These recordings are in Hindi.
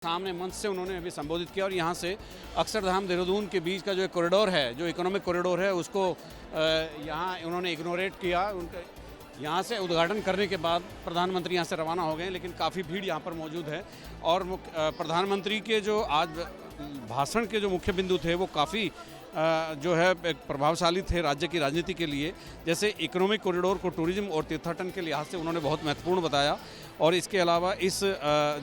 सामने मंच से उन्होंने अभी संबोधित किया और यहाँ से अक्षरधाम देहरादून के बीच का जो एक कॉरिडोर है, जो इकोनॉमिक कॉरिडोर है, उसको यहाँ उन्होंने इग्नोरेट किया। उनके यहाँ से उद्घाटन करने के बाद प्रधानमंत्री यहाँ से रवाना हो गए, लेकिन काफ़ी भीड़ यहाँ पर मौजूद है। और प्रधानमंत्री के जो आज भाषण के जो मुख्य बिंदु थे वो काफ़ी जो है एक प्रभावशाली थे राज्य की राजनीति के लिए। जैसे इकोनॉमिक कॉरिडोर को टूरिज्म और तीर्थाटन के लिहाज से उन्होंने बहुत महत्वपूर्ण बताया, और इसके अलावा इस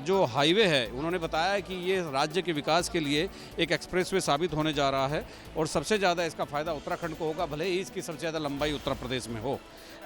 जो हाईवे है उन्होंने बताया कि ये राज्य के विकास के लिए एक एक्सप्रेसवे साबित होने जा रहा है, और सबसे ज़्यादा इसका फ़ायदा उत्तराखंड को होगा, भले ही इसकी सबसे ज़्यादा लंबाई उत्तर प्रदेश में हो।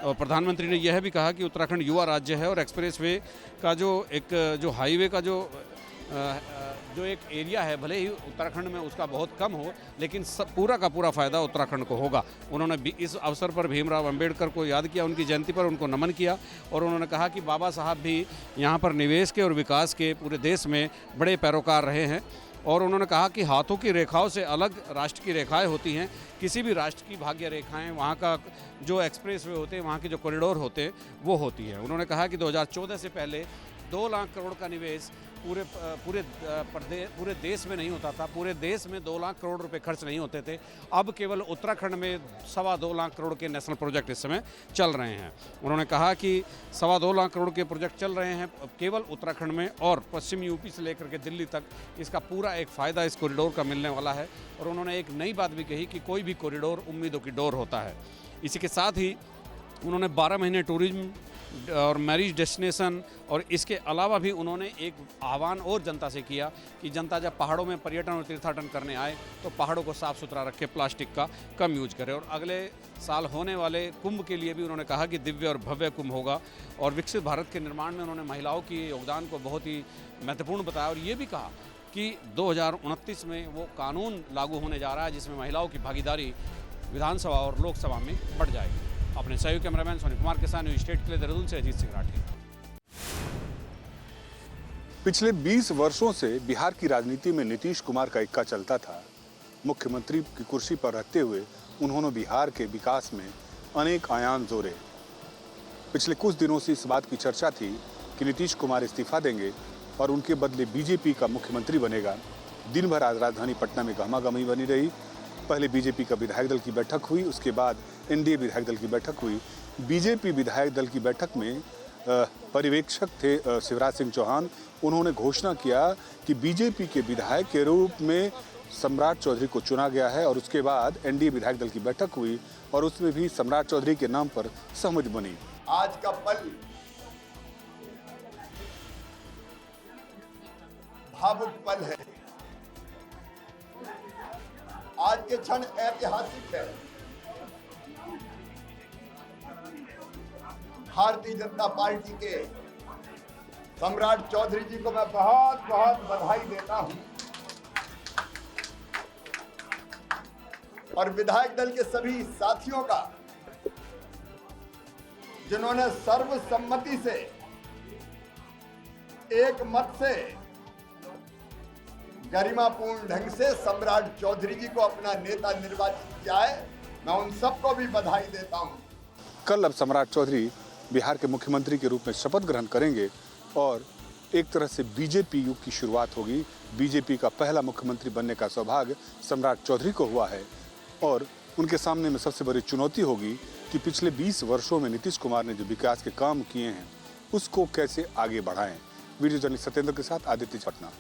और प्रधानमंत्री ने यह भी कहा कि उत्तराखंड युवा राज्य है और एक्सप्रेसवे का जो हाईवे का जो एक एरिया है, भले ही उत्तराखंड में उसका बहुत कम हो, लेकिन पूरा का पूरा फ़ायदा उत्तराखंड को होगा। उन्होंने इस अवसर पर भीमराव अंबेडकर को याद किया, उनकी जयंती पर उनको नमन किया, और उन्होंने कहा कि बाबा साहब भी यहाँ पर निवेश के और विकास के पूरे देश में बड़े पैरोकार रहे हैं। और उन्होंने कहा कि हाथों की रेखाओं से अलग राष्ट्र की रेखाएं होती हैं। किसी भी राष्ट्र की भाग्य रेखाएं, वहाँ का जो एक्सप्रेसवे होते हैं, वहाँ के जो कॉरिडोर होते हैं, वो होती है। उन्होंने कहा कि 2014 से पहले 2 लाख करोड़ का निवेश पूरे देश में नहीं होता था। पूरे देश में 2 लाख करोड़ रुपए खर्च नहीं होते थे। अब केवल उत्तराखंड में 2.25 लाख करोड़ के नेशनल प्रोजेक्ट इस समय चल रहे हैं। उन्होंने कहा कि 2.25 लाख करोड़ के प्रोजेक्ट चल रहे हैं केवल उत्तराखंड में, और पश्चिम यूपी से लेकर के दिल्ली तक इसका पूरा एक फ़ायदा इस कॉरिडोर का मिलने वाला है। और उन्होंने एक नई बात भी कही कि कोई भी कॉरिडोर उम्मीदों की डोर होता है। इसी के साथ ही उन्होंने 12 महीने टूरिज्म और मैरिज डेस्टिनेशन, और इसके अलावा भी उन्होंने एक आह्वान और जनता से किया कि जनता जब पहाड़ों में पर्यटन और तीर्थाटन करने आए तो पहाड़ों को साफ़ सुथरा रखे, प्लास्टिक का कम यूज करें। और अगले साल होने वाले कुंभ के लिए भी उन्होंने कहा कि दिव्य और भव्य कुंभ होगा। और विकसित भारत के निर्माण में उन्होंने महिलाओं के योगदान को बहुत ही महत्वपूर्ण बताया, और ये भी कहा कि 2029 में वो कानून लागू होने जा रहा है जिसमें महिलाओं की भागीदारी विधानसभा और लोकसभा में बढ़ जाएगी। अपने सहयोगी कैमरामैन सोनी कुमार के साथ न्यूज स्टेट के लिए देहरादून से अजीत सिंह राठी। पिछले 20 वर्षों से बिहार की राजनीति में नीतीश कुमार का इक्का चलता था। मुख्यमंत्री की कुर्सी पर रहते हुए उन्होंने बिहार के विकास में अनेक आयाम जोड़े। पिछले कुछ दिनों से इस बात की चर्चा थी कि नीतीश कुमार इस्तीफा देंगे और उनके बदले बीजेपी का मुख्यमंत्री बनेगा। दिन भर आज राजधानी पटना में गहमागहमी बनी रही। पहले बीजेपी का विधायक दल की बैठक हुई, उसके बाद एनडीए विधायक दल की बैठक हुई। बीजेपी विधायक दल की बैठक में पर्यवेक्षक थे शिवराज सिंह चौहान। उन्होंने घोषणा किया कि बीजेपी के विधायक के रूप में सम्राट चौधरी को चुना गया है, और उसके बाद एनडीए विधायक दल की बैठक हुई और उसमें भी सम्राट चौधरी के नाम पर सहमति बनी। आज का पल भावुक पल है। आज के क्षण ऐतिहासिक है। भारतीय जनता पार्टी के सम्राट चौधरी जी को मैं बहुत बहुत बधाई देता हूं, और विधायक दल के सभी साथियों का जिन्होंने सर्वसम्मति से एक मत से गरिमापूर्ण ढंग से सम्राट चौधरी जी को अपना नेता निर्वाचित किया है। मैं उन सबको भी बधाई देता हूं। कल अब सम्राट चौधरी बिहार के मुख्यमंत्री के रूप में शपथ ग्रहण करेंगे, और एक तरह से बीजेपी युग की शुरुआत होगी। बीजेपी का पहला मुख्यमंत्री बनने का सौभाग्य सम्राट चौधरी को हुआ है, और उनके सामने में सबसे बड़ी चुनौती होगी कि पिछले 20 वर्षों में नीतीश कुमार ने जो विकास के काम किए हैं उसको कैसे आगे बढ़ाएं। वीडियो जर्नलिस्ट सत्येंद्र के साथ आदित्य पटना।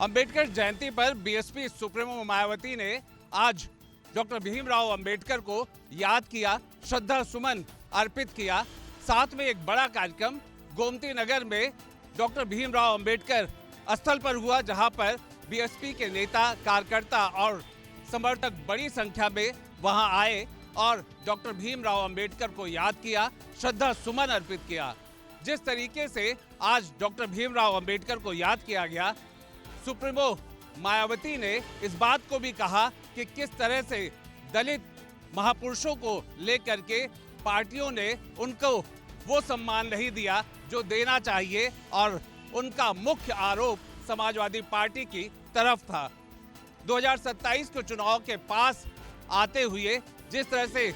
अंबेडकर जयंती पर बीएसपी सुप्रीमो मायावती ने आज डॉक्टर भीमराव अंबेडकर को याद किया, श्रद्धा सुमन अर्पित किया। साथ में एक बड़ा कार्यक्रम गोमती नगर में डॉक्टर भीमराव अंबेडकर स्थल पर हुआ, जहां पर बीएसपी के नेता, कार्यकर्ता और समर्थक बड़ी संख्या में वहां आए और डॉक्टर भीमराव अंबेडकर को याद किया, श्रद्धा सुमन अर्पित किया। जिस तरीके से आज डॉक्टर भीमराव अंबेडकर को याद किया गया, सुप्रीमो मायावती ने इस बात को भी कहा कि किस तरह से दलित महापुरुषों को लेकर के पार्टियों ने उनको वो सम्मान नहीं दिया जो देना चाहिए, और उनका मुख्य आरोप समाजवादी पार्टी की तरफ था। 2027 के चुनाव के पास आते हुए जिस तरह से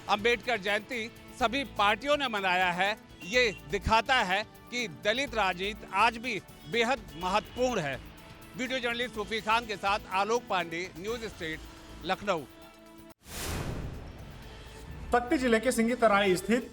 अंबेडकर जयंती सभी पार्टियों ने मनाया है, ये दिखाता है कि दलित राजनीति आज भी बेहद महत्वपूर्ण है। वीडियो जर्नलिस्ट सूफी खान के साथ आलोक पांडे, न्यूज स्टेट, लखनऊ। शक्ति जिले के सिंगी तराई स्थित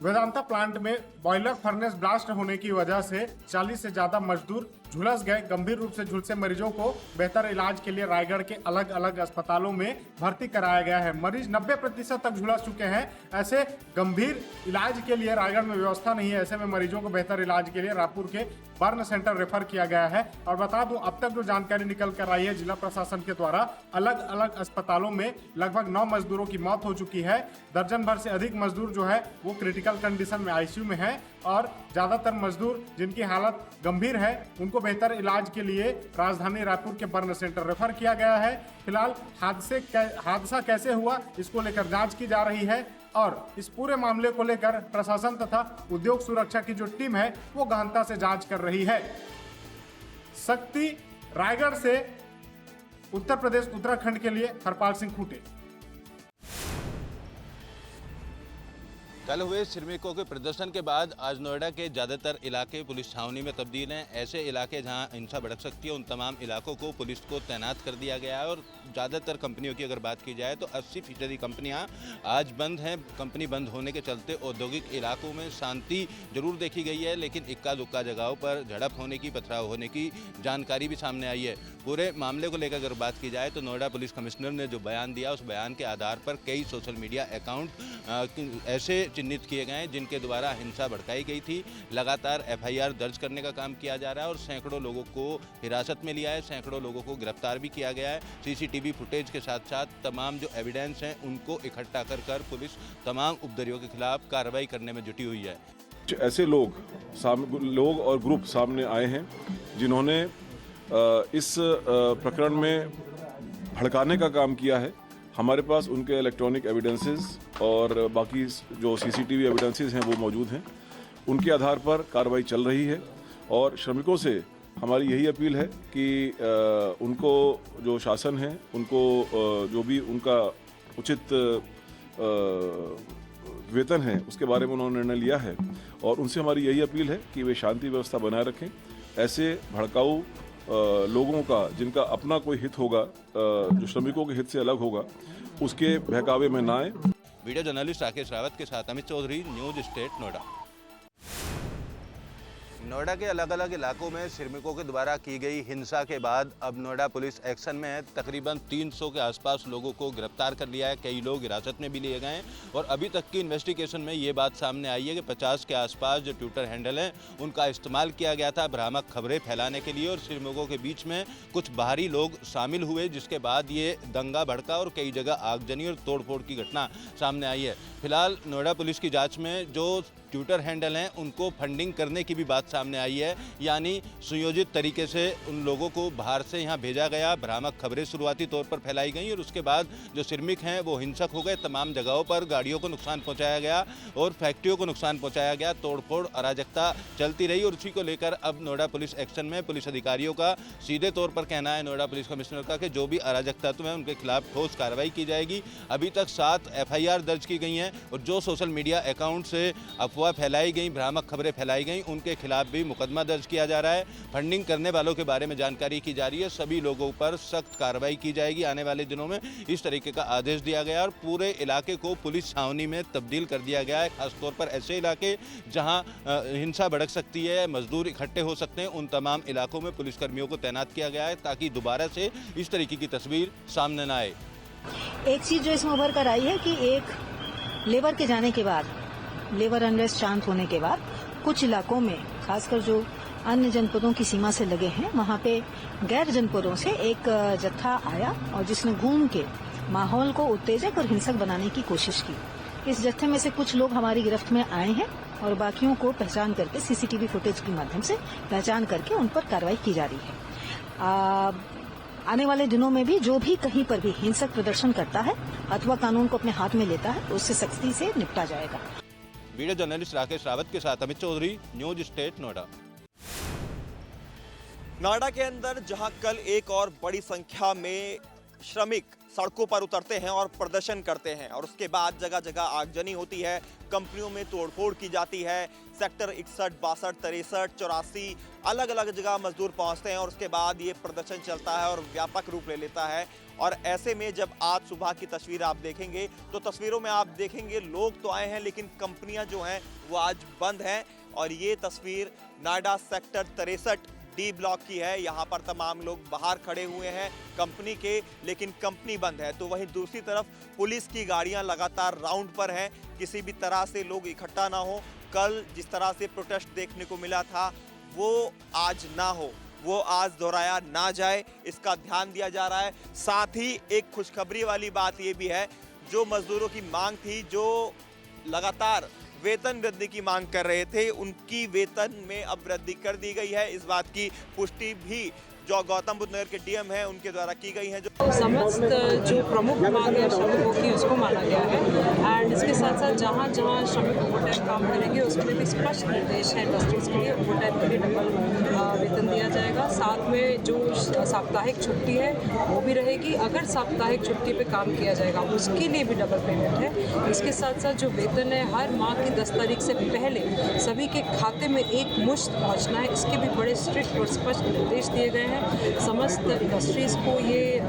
वेदांता प्लांट में बॉयलर फर्नेस ब्लास्ट होने की वजह से 40 से ज्यादा मजदूर झुलस गए। गंभीर रूप से झुलसे मरीजों को बेहतर इलाज के लिए रायगढ़ के अलग अलग अस्पतालों में भर्ती कराया गया है। मरीज 90% तक झुलस चुके हैं। ऐसे गंभीर इलाज के लिए रायगढ़ में व्यवस्था नहीं है। ऐसे में मरीजों को बेहतर इलाज के लिए रायपुर के बर्न सेंटर रेफर किया गया है। और बता दूं, अब तक जो जानकारी निकल कर आई है, जिला प्रशासन के द्वारा अलग अलग अस्पतालों में लगभग 9 मजदूरों की मौत हो चुकी है। दर्जन भर से अधिक मजदूर जो है वो क्रिटिकल कंडीशन में आईसीयू में है और ज्यादातर मजदूर जिनकी हालत गंभीर है उनको बेहतर इलाज के लिए राजधानी रायपुर के बर्न सेंटर रेफर किया गया है। फिलहाल हादसा कैसे हुआ इसको लेकर जांच की जा रही है और इस पूरे मामले को लेकर प्रशासन तथा उद्योग सुरक्षा की जो टीम है वो गहनता से जांच कर रही है। शक्ति रायगढ़ से उत्तर प्रदेश उत्तराखंड के लिए हरपाल सिंह खूंटे। कल हुए श्रमिकों के प्रदर्शन के बाद आज नोएडा के ज़्यादातर इलाके पुलिस छावनी में तब्दील हैं। ऐसे इलाके जहां हिंसा भड़क सकती है उन तमाम इलाकों को पुलिस को तैनात कर दिया गया है। और ज़्यादातर कंपनियों की अगर बात की जाए तो 80% कंपनियां आज बंद हैं। कंपनी बंद होने के चलते औद्योगिक इलाकों में शांति जरूर देखी गई है, लेकिन इक्का दुक्का जगहों पर झड़प होने की, पथराव होने की जानकारी भी सामने आई है। पूरे मामले को लेकर अगर बात की जाए तो नोएडा पुलिस कमिश्नर ने जो बयान दिया, उस बयान के आधार पर कई सोशल मीडिया अकाउंट ऐसे चिन्हित किए गए जिनके द्वारा हिंसा भड़काई गई थी। लगातार एफआईआर दर्ज करने का काम किया जा रहा है और सैकड़ों लोगों को हिरासत में लिया है, सैकड़ों लोगों को गिरफ्तार भी किया गया है। सीसीटीवी फुटेज के साथ साथ तमाम जो एविडेंस हैं उनको इकट्ठा कर पुलिस तमाम उपद्रवियों के खिलाफ कार्रवाई करने में जुटी हुई है। ऐसे लोग और ग्रुप सामने आए हैं जिन्होंने इस प्रकरण में भड़काने का काम किया है। हमारे पास उनके इलेक्ट्रॉनिक एविडेंसेस और बाकी जो सीसीटीवी एविडेंसेस हैं वो मौजूद हैं। उनके आधार पर कार्रवाई चल रही है और श्रमिकों से हमारी यही अपील है कि उनको जो शासन है उनको जो भी उनका उचित वेतन है उसके बारे में उन्होंने निर्णय लिया है और उनसे हमारी यही अपील है कि वे शांति व्यवस्था बनाए रखें। ऐसे भड़काऊ लोगों का जिनका अपना कोई हित होगा, जो श्रमिकों के हित से अलग होगा, उसके बहकावे में ना आए। वीडियो जर्नलिस्ट राकेश रावत के साथ अमित चौधरी, न्यूज स्टेट, नोएडा। नोएडा के अलग अलग इलाकों में श्रमिकों के द्वारा की गई हिंसा के बाद अब नोएडा पुलिस एक्शन में है। तकरीबन 300 के आसपास लोगों को गिरफ्तार कर लिया है, कई लोग हिरासत में भी लिए गए हैं और अभी तक की इन्वेस्टिगेशन में ये बात सामने आई है कि 50 के आसपास जो ट्विटर हैंडल हैं उनका इस्तेमाल किया गया था भ्रामक खबरें फैलाने के लिए और श्रमिकों के बीच में कुछ बाहरी लोग शामिल हुए, जिसके बाद ये दंगा भड़का और कई जगह आगजनी और तोड़फोड़ की घटना सामने आई है। फिलहाल नोएडा पुलिस की जाँच में जो ट्विटर हैंडल हैं उनको फंडिंग करने की भी बात सामने आई है, यानी सुयोजित तरीके से उन लोगों को बाहर से यहाँ भेजा गया, भ्रामक खबरें शुरुआती तौर पर फैलाई गई और उसके बाद जो श्रमिक हैं वो हिंसक हो गए। तमाम जगहों पर गाड़ियों को नुकसान पहुँचाया गया और फैक्ट्रियों को नुकसान पहुँचाया गया, तोड़फोड़ अराजकता चलती रही और उसी को लेकर अब नोएडा पुलिस एक्शन में। पुलिस अधिकारियों का सीधे तौर पर कहना है, नोएडा पुलिस कमिश्नर का, कि जो भी अराजक तत्व हैं उनके खिलाफ ठोस कार्रवाई की जाएगी। अभी तक 7 एफआईआर दर्ज की गई हैं और जो सोशल मीडिया अकाउंट से अफवाह फैलाई गई, भ्रामक खबरें फैलाई गई, उनके खिलाफ भी मुकदमा दर्ज किया जा रहा है। फंडिंग करने वालों के बारे में जानकारी की जा रही है। सभी लोगों पर सख्त कार्रवाई की जाएगी। आने वाले दिनों में इस तरीके का आदेश दिया गया और पूरे इलाके को पुलिस छावनी में तब्दील कर दिया गया है। खासतौर पर ऐसे इलाके जहां हिंसा भड़क सकती है, मजदूर इकट्ठे हो सकते हैं, उन तमाम इलाकों में पुलिसकर्मियों को तैनात किया गया है ताकि दोबारा से इस तरीके की तस्वीर सामने न आए। एक चीज जो इसमें उभर कर आई है कि एक लेबर के जाने के बाद, लेबर अनरेस्ट शांत होने के बाद कुछ इलाकों में, खासकर जो अन्य जनपदों की सीमा से लगे हैं, वहां पे गैर जनपदों से एक जत्था आया और जिसने घूम के माहौल को उत्तेजक और हिंसक बनाने की कोशिश की। इस जत्थे में से कुछ लोग हमारी गिरफ्त में आए हैं और बाकियों को पहचान करके सीसीटीवी फुटेज के माध्यम से पहचान करके उन पर कार्रवाई की जा रही है। आने वाले दिनों में भी जो भी कहीं पर भी हिंसक प्रदर्शन करता है अथवा कानून को अपने हाथ में लेता है, उससे सख्ती से निपटा जाएगा। वीडियो जर्नलिस्ट राकेश रावत के साथ अमित चौधरी, न्यूज स्टेट, नोएडा। नोएडा के अंदर जहां कल एक और बड़ी संख्या में श्रमिक सड़कों पर उतरते हैं और प्रदर्शन करते हैं और उसके बाद जगह जगह आगजनी होती है, कंपनियों में तोड़फोड़ की जाती है। सेक्टर 61, 62, 63, 84 अलग अलग जगह मजदूर पहुंचते हैं और उसके बाद ये प्रदर्शन चलता है और व्यापक रूप ले लेता है। और ऐसे में जब आज सुबह की तस्वीर आप देखेंगे तो तस्वीरों में आप देखेंगे लोग तो आए हैं लेकिन कंपनियां जो हैं वो आज बंद हैं। और ये तस्वीर नोएडा सेक्टर 63 डी ब्लॉक की है। यहाँ पर तमाम लोग बाहर खड़े हुए हैं कंपनी के, लेकिन कंपनी बंद है। तो वहीं दूसरी तरफ पुलिस की गाड़ियाँ लगातार राउंड पर हैं, किसी भी तरह से लोग इकट्ठा ना हो। कल जिस तरह से प्रोटेस्ट देखने को मिला था वो आज ना हो, वो आज दोहराया ना जाए, इसका ध्यान दिया जा रहा है। साथ ही एक खुशखबरी वाली बात ये भी है, जो मजदूरों की मांग थी, जो लगातार वेतन वृद्धि की मांग कर रहे थे, उनकी वेतन में अब वृद्धि कर दी गई है। इस बात की पुष्टि भी जो गौतम बुद्ध नगर के डीएम हैं उनके द्वारा की गई है। जो समस्त जो प्रमुख मांग है श्रमिकों की उसको माना गया है एंड इसके साथ साथ जहाँ जहाँ श्रमिक ओवरटाइम काम करेंगे उसमें भी स्पष्ट निर्देश है इंडस्ट्रीज के लिए ओवरटाइम के लिए डबल वेतन दिया जाएगा। साथ में जो साप्ताहिक छुट्टी है वो भी रहेगी, अगर साप्ताहिक छुट्टी पे काम किया जाएगा उसके लिए भी डबल पेमेंट है। इसके साथ साथ जो वेतन है हर माह की 10 तारीख से पहले सभी के खाते में एक मुश्त पहुँचना है, इसके भी बड़े स्ट्रिक्ट और स्पष्ट निर्देश दिए गए हैं। समस्त इंडस्ट्रीज को ये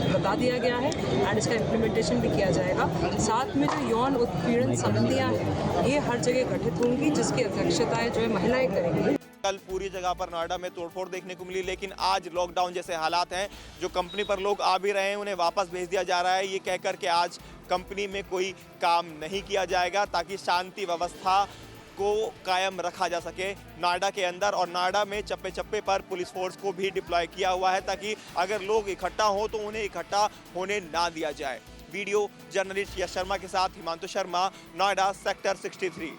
बता दिया गया है एंड इसका इम्प्लीमेंटेशन भी किया जाएगा। साथ में जो यौन उत्पीड़न समितियां हैं ये हर जगह गठित होंगी, जिसकी अध्यक्षताएं जो है महिलाएं करेंगी। कल पूरी जगह पर नोएडा में तोड़फोड़ देखने को मिली, लेकिन आज लॉकडाउन जैसे हालात हैं, जो कंपनी पर लोग आ भी रहे हैं उन्हें वापस भेज दिया जा रहा है, ये कहकर के आज कंपनी में कोई काम नहीं किया जाएगा ताकि शांति व्यवस्था को कायम रखा जा सके नोएडा के अंदर। और नोएडा में चप्पे चप्पे पर पुलिस फोर्स को भी डिप्लॉय किया हुआ है ताकि अगर लोग इकट्ठा हो तो उन्हें इकट्ठा होने ना दिया जाए। वीडियो जर्नलिस्ट यश शर्मा के साथ हिमांशु शर्मा, नोएडा सेक्टर 63।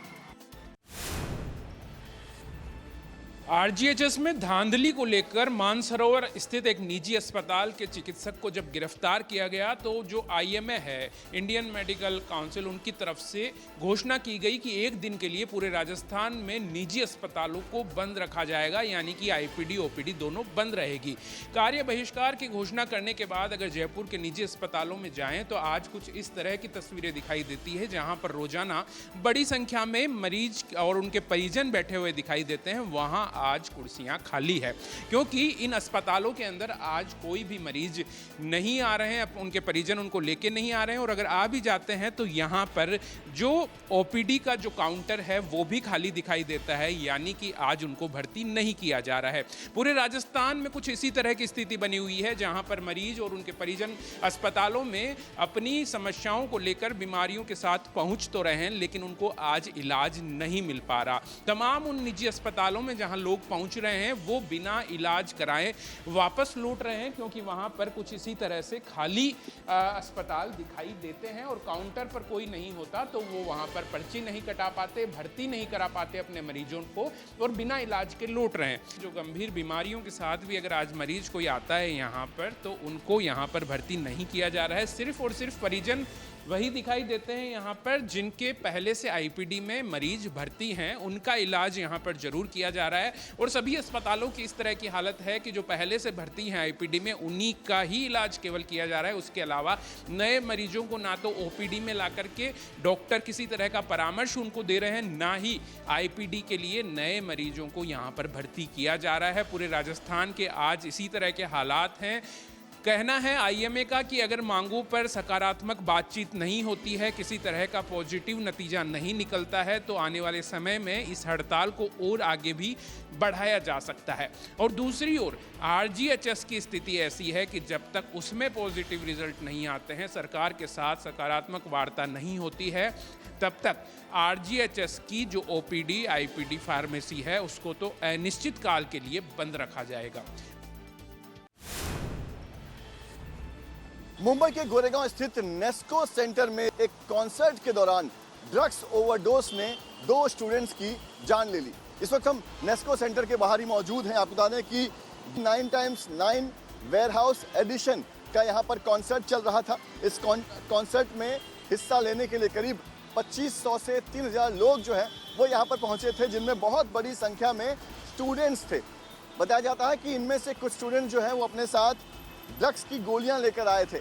आरजीएचएस में धांधली को लेकर मानसरोवर स्थित एक निजी अस्पताल के चिकित्सक को जब गिरफ्तार किया गया तो जो आईएमए है, इंडियन मेडिकल काउंसिल, उनकी तरफ से घोषणा की गई कि एक दिन के लिए पूरे राजस्थान में निजी अस्पतालों को बंद रखा जाएगा, यानी कि आईपीडी ओपीडी दोनों बंद रहेगी। कार्य बहिष्कार की घोषणा करने के बाद अगर जयपुर के निजी अस्पतालों में जाएं तो आज कुछ इस तरह की तस्वीरें दिखाई देती है, जहां पर रोजाना बड़ी संख्या में मरीज और उनके परिजन बैठे हुए दिखाई देते हैं। वहां आज कुर्सियां खाली है क्योंकि इन अस्पतालों के अंदर आज कोई भी मरीज नहीं आ रहे हैं, उनके परिजन उनको लेके नहीं आ रहे हैं, और अगर आ भी जाते हैं तो यहाँ पर जो ओपीडी का जो काउंटर है वो भी खाली दिखाई देता है, यानी कि आज उनको भर्ती नहीं किया जा रहा है। पूरे राजस्थान में कुछ इसी तरह की स्थिति बनी हुई है, जहाँ पर मरीज और उनके परिजन अस्पतालों में अपनी समस्याओं को लेकर बीमारियों के साथ पहुँच तो रहे हैं, लेकिन उनको आज इलाज नहीं मिल पा रहा। तमाम उन निजी अस्पतालों में जहाँ लोग पहुंच रहे हैं वो बिना इलाज कराए वापस लौट रहे हैं, क्योंकि वहां पर कुछ इसी तरह से खाली अस्पताल दिखाई देते हैं और काउंटर पर कोई नहीं होता तो वो वहां पर पर्ची नहीं कटा पाते, भर्ती नहीं करा पाते अपने मरीजों को और बिना इलाज के लौट रहे हैं। जो गंभीर बीमारियों के साथ भी अगर आज मरीज कोई आता है यहाँ पर तो उनको यहाँ पर भर्ती नहीं किया जा रहा है। सिर्फ और सिर्फ परिजन वही दिखाई देते हैं यहाँ पर जिनके पहले से आईपीडी में मरीज भर्ती हैं, उनका इलाज यहाँ पर जरूर किया जा रहा है। और सभी अस्पतालों की इस तरह की हालत है कि जो पहले से भर्ती हैं आईपीडी में उन्हीं का ही इलाज केवल किया जा रहा है। उसके अलावा नए मरीजों को ना तो ओपीडी में ला करके डॉक्टर किसी तरह का परामर्श उनको दे रहे हैं, ना ही आईपीडी के लिए नए मरीजों को यहाँ पर भर्ती किया जा रहा है। पूरे राजस्थान के आज इसी तरह के हालात हैं। कहना है आईएमए का कि अगर मांगों पर सकारात्मक बातचीत नहीं होती है, किसी तरह का पॉजिटिव नतीजा नहीं निकलता है तो आने वाले समय में इस हड़ताल को और आगे भी बढ़ाया जा सकता है। और दूसरी ओर आरजीएचएस की स्थिति ऐसी है कि जब तक उसमें पॉजिटिव रिजल्ट नहीं आते हैं, सरकार के साथ सकारात्मक वार्ता नहीं होती है, तब तक आरजीएचएस की जो ओपीडी आईपीडी फार्मेसी है उसको तो अनिश्चित काल के लिए बंद रखा जाएगा। मुंबई के गोरेगांव स्थित नेस्को सेंटर में एक कॉन्सर्ट के दौरान ड्रग्स ओवरडोज ने 2 स्टूडेंट्स की जान ले ली। इस वक्त हम नेस्को सेंटर के बाहर ही मौजूद हैं। आपको बता दें कि 9x9 वेयरहाउस एडिशन का यहाँ पर कॉन्सर्ट चल रहा था। इस कॉन्सर्ट में हिस्सा लेने के लिए करीब 2500 से 3000 लोग जो है वो यहाँ पर पहुँचे थे, जिनमें बहुत बड़ी संख्या में स्टूडेंट्स थे। बताया जाता है कि इनमें से कुछ स्टूडेंट जो हैं वो अपने साथ ड्रग्स की गोलियां लेकर आए थे।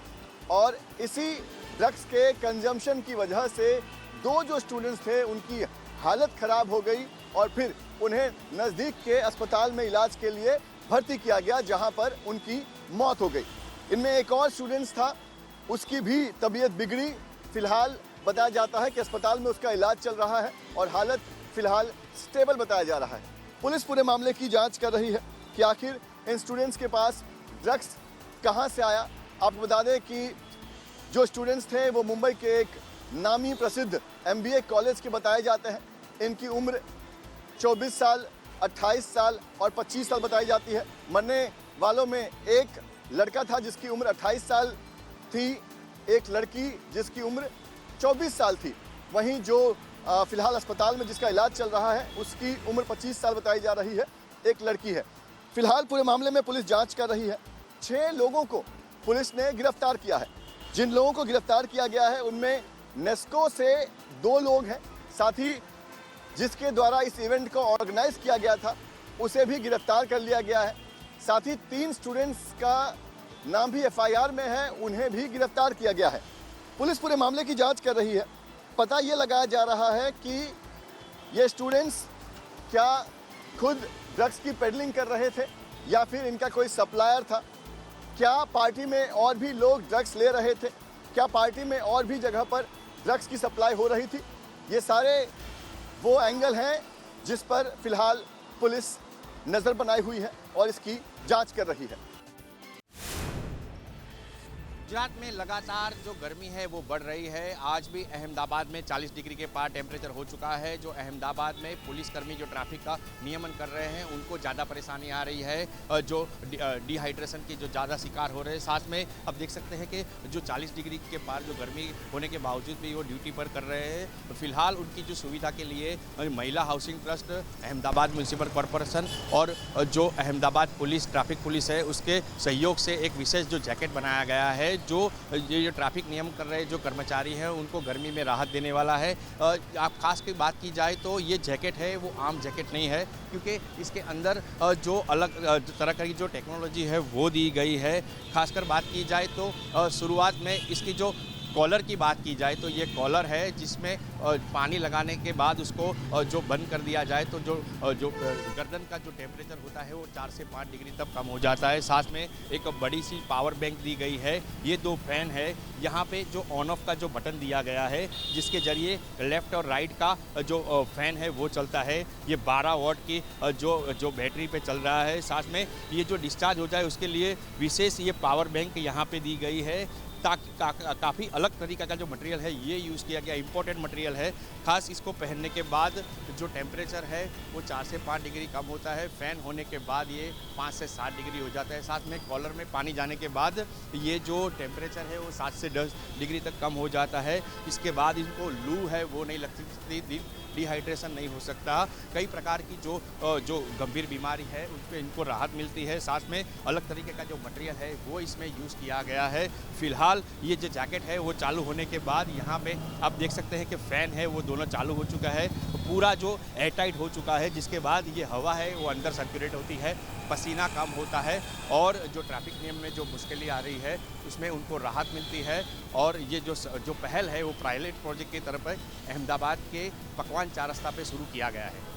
और इसी ड्रग्स के कंजम्पशन की वजह से दो जो स्टूडेंट्स थे उनकी हालत खराब हो गई और फिर उन्हें नज़दीक के अस्पताल में इलाज के लिए भर्ती किया गया, जहां पर उनकी मौत हो गई। इनमें एक और स्टूडेंट्स था, उसकी भी तबीयत बिगड़ी। फिलहाल बताया जाता है कि अस्पताल में उसका इलाज चल रहा है और हालत फिलहाल स्टेबल बताया जा रहा है। पुलिस पूरे मामले की जांच कर रही है कि आखिर इन स्टूडेंट्स के पास ड्रग्स कहां से आया। आपको बता दें कि जो स्टूडेंट्स थे वो मुंबई के एक नामी प्रसिद्ध MBA कॉलेज के बताए जाते हैं। इनकी उम्र 24 साल, 28 साल और 25 साल बताई जाती है। मरने वालों में एक लड़का था जिसकी उम्र 28 साल थी, एक लड़की जिसकी उम्र 24 साल थी। वहीं जो फिलहाल अस्पताल में जिसका इलाज चल रहा है उसकी उम्र 25 साल बताई जा रही है, एक लड़की है। फिलहाल पूरे मामले में पुलिस जांच कर रही है। 6 लोगों को पुलिस ने गिरफ्तार किया है। जिन लोगों को गिरफ्तार किया गया है उनमें नेस्को से 2 लोग हैं, साथ ही जिसके द्वारा इस इवेंट को ऑर्गेनाइज किया गया था उसे भी गिरफ्तार कर लिया गया है। साथ ही 3 स्टूडेंट्स का नाम भी FIR में है, उन्हें भी गिरफ्तार किया गया है। पुलिस पूरे मामले की जांच कर रही है। पता ये लगाया जा रहा है कि ये स्टूडेंट्स क्या खुद ड्रग्स की पेडलिंग कर रहे थे या फिर इनका कोई सप्लायर था। क्या पार्टी में और भी लोग ड्रग्स ले रहे थे, क्या पार्टी में और भी जगह पर ड्रग्स की सप्लाई हो रही थी। ये सारे वो एंगल हैं जिस पर फिलहाल पुलिस नज़र बनाई हुई है और इसकी जांच कर रही है। गुजरात में लगातार जो गर्मी है वो बढ़ रही है। आज भी अहमदाबाद में 40 डिग्री के पार टेम्परेचर हो चुका है। जो अहमदाबाद में पुलिसकर्मी जो ट्रैफिक का नियमन कर रहे हैं उनको ज़्यादा परेशानी आ रही है, जो डिहाइड्रेशन की जो ज़्यादा शिकार हो रहे हैं। साथ में अब देख सकते हैं कि जो 40 डिग्री के पार जो गर्मी होने के बावजूद भी वो ड्यूटी पर कर रहे हैं। फिलहाल उनकी जो सुविधा के लिए महिला housing trust, Ahmedabad municipal corporation और जो अहमदाबाद पुलिस ट्रैफिक पुलिस है उसके सहयोग से एक विशेष जो जैकेट बनाया गया है जो ये ट्रैफिक नियम कर रहे जो कर्मचारी हैं उनको गर्मी में राहत देने वाला है। आप खास की बात की जाए तो ये जैकेट है वो आम जैकेट नहीं है, क्योंकि इसके अंदर जो अलग तरह की जो टेक्नोलॉजी है वो दी गई है। खासकर बात की जाए तो शुरुआत में इसकी जो कॉलर की बात की जाए तो ये कॉलर है जिसमें पानी लगाने के बाद उसको जो बंद कर दिया जाए तो जो गर्दन का जो टेम्परेचर होता है वो 4 से 5 डिग्री तक कम हो जाता है। साथ में एक बड़ी सी पावर बैंक दी गई है। ये 2 फैन है। यहाँ पे जो ऑन ऑफ का जो बटन दिया गया है जिसके ज़रिए लेफ़्ट और राइट का जो फ़ैन है वो चलता है। ये 12 वॉट की जो बैटरी पे चल रहा है। साथ में ये जो डिस्चार्ज हो जाए उसके लिए विशेष ये पावर बैंक यहाँ पे दी गई है। काफ़ी अलग तरीका का जो मटेरियल है ये यूज़ किया गया, इम्पोर्टेड मटेरियल है। ख़ास इसको पहनने के बाद जो टेम्परेचर है वो 4 से 5 डिग्री कम होता है। फ़ैन होने के बाद ये 5 से 7 डिग्री हो जाता है। साथ में कॉलर में पानी जाने के बाद ये जो टेम्परेचर है वो 7 से 10 डिग्री तक कम हो जाता है। इसके बाद इनको लू है वो नहीं लगती, डिहाइड्रेशन नहीं हो सकता। कई प्रकार की जो गंभीर बीमारी है उस पर इनको राहत मिलती है। साथ में अलग तरीके का जो मटेरियल है वो इसमें यूज़ किया गया है। फिलहाल ये जो जैकेट है वो चालू होने के बाद यहाँ पे आप देख सकते हैं कि फ़ैन है वो दोनों चालू हो चुका है, पूरा जो एयरटाइट हो चुका है, जिसके बाद ये हवा है वो अंदर सर्कुलेट होती है, पसीना कम होता है और जो ट्रैफिक नियम में जो मुश्किलें आ रही है उसमें उनको राहत मिलती है। और ये जो पहल है वो पायलट प्रोजेक्ट की तरफ अहमदाबाद के पकवान 4 रास्ता पे शुरू किया गया है।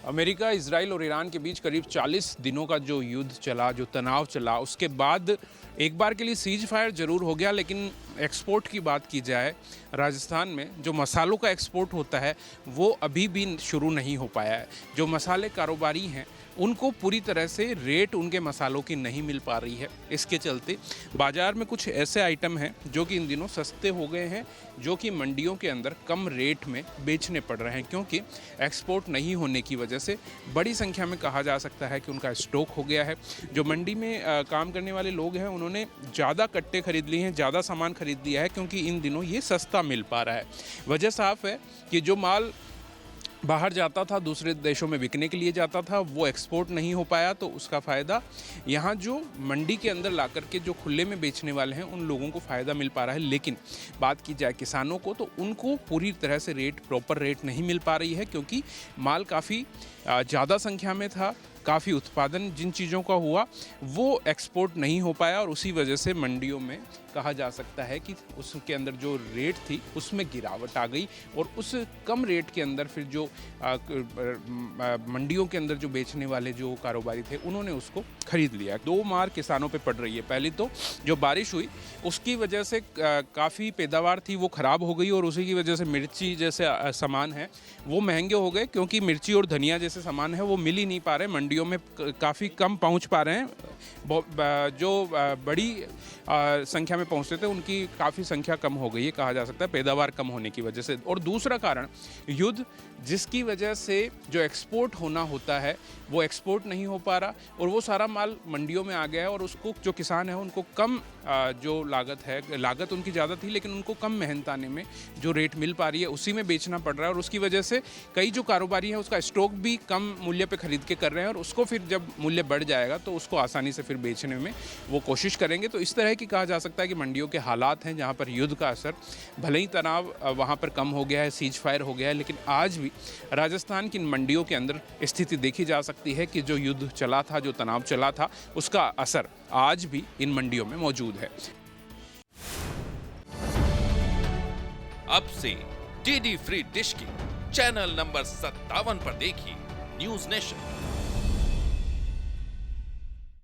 अमेरिका, इजराइल और ईरान के बीच करीब 40 दिनों का जो युद्ध चला, जो तनाव चला, उसके बाद एक बार के लिए सीज फायर ज़रूर हो गया। लेकिन एक्सपोर्ट की बात की जाए, राजस्थान में जो मसालों का एक्सपोर्ट होता है वो अभी भी शुरू नहीं हो पाया है। जो मसाले कारोबारी हैं उनको पूरी तरह से रेट उनके मसालों की नहीं मिल पा रही है। इसके चलते बाज़ार में कुछ ऐसे आइटम हैं जो कि इन दिनों सस्ते हो गए हैं, जो कि मंडियों के अंदर कम रेट में बेचने पड़ रहे हैं, क्योंकि एक्सपोर्ट नहीं होने की वजह से बड़ी संख्या में कहा जा सकता है कि उनका स्टॉक हो गया है। जो मंडी में काम करने वाले लोग हैं उन्होंने ज़्यादा कट्टे खरीद लिए हैं, ज़्यादा सामान खरीद लिया है, क्योंकि इन दिनों ये सस्ता मिल पा रहा है। वजह साफ है कि जो माल बाहर जाता था, दूसरे देशों में बिकने के लिए जाता था, वो एक्सपोर्ट नहीं हो पाया, तो उसका फ़ायदा यहाँ जो मंडी के अंदर ला कर के जो खुले में बेचने वाले हैं उन लोगों को फ़ायदा मिल पा रहा है। लेकिन बात की जाए किसानों को तो उनको पूरी तरह से प्रॉपर रेट नहीं मिल पा रही है, क्योंकि माल काफ़ी ज़्यादा संख्या में था, काफ़ी उत्पादन जिन चीज़ों का हुआ वो एक्सपोर्ट नहीं हो पाया और उसी वजह से मंडियों में कहा जा सकता है कि उसके अंदर जो रेट थी उसमें गिरावट आ गई और उस कम रेट के अंदर फिर जो मंडियों के अंदर जो बेचने वाले जो कारोबारी थे उन्होंने उसको खरीद लिया। दो मार किसानों पे पड़ रही है। पहली तो जो बारिश हुई उसकी वजह से काफ़ी पैदावार थी वो ख़राब हो गई और उसी की वजह से मिर्ची जैसे सामान है वो महंगे हो गए, क्योंकि मिर्ची और धनिया जैसे सामान है वो मिल ही नहीं पा रहे, मंडियों में काफ़ी कम पहुंच पा रहे हैं। जो बड़ी संख्या में पहुंचते थे उनकी काफ़ी संख्या कम हो गई है, कहा जा सकता है पैदावार कम होने की वजह से। और दूसरा कारण युद्ध, जिसकी वजह से जो एक्सपोर्ट होना होता है वो एक्सपोर्ट नहीं हो पा रहा और वो सारा माल मंडियों में आ गया है और उसको जो किसान है उनको कम जो लागत है, लागत उनकी ज़्यादा थी लेकिन उनको कम मेहनताने में जो रेट मिल पा रही है उसी में बेचना पड़ रहा है और उसकी वजह से कई जो कारोबारी हैं उसका स्टॉक भी कम मूल्य पे खरीद के कर रहे हैं और उसको फिर जब मूल्य बढ़ जाएगा तो उसको आसानी से फिर बेचने में वो कोशिश करेंगे। तो इस तरह की कहा जा सकता है कि मंडियों के हालात हैं जहाँ पर युद्ध का असर, भले ही तनाव वहाँ पर कम हो गया है, सीज फायर हो गया है, लेकिन आज भी राजस्थान की मंडियों के अंदर स्थिति देखी जा सकती है कि जो युद्ध चला था, जो तनाव चला था, उसका असर आज भी इन मंडियों में मौजूद है। अब से डीडी फ्री डिश की चैनल नंबर 57 पर देखिए न्यूज़ नेशन।